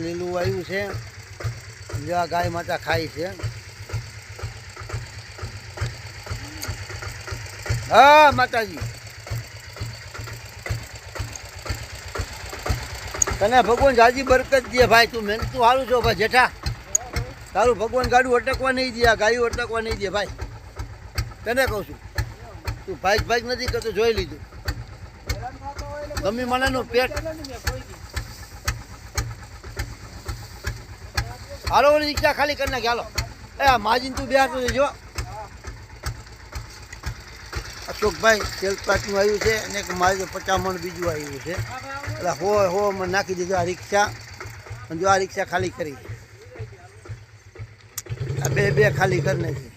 લીલું આવ્યું છે, જ્યાં ગાય માતા ખાય છે. હા માતાજી, તને ભગવાન જાજી બરકત દે ભાઈ. તું મહેનત તું સારું છો ભાઈ જેઠા. તારું ભગવાન ગાડું અટકવા નહીં દે, ગાયું અટકવા નહીં દે ભાઈ. તને કહું છું, તું ભાઈ નથી કરતો, જોઈ લીધું. ગમી મને પેટ હાલો, ઓલી રિક્ષા ખાલી કરી નાખી. હાલો એ માજીને તું બેસતો જો. અશોકભાઈ તેલપાટનું આવ્યું છે અને મારે 50 મણ બીજું આવ્યું છે. એટલે હો મને નાખી દીધું આ રિક્ષા. જો આ રિક્ષા ખાલી કરી, આ બે ખાલી કરી નાખી.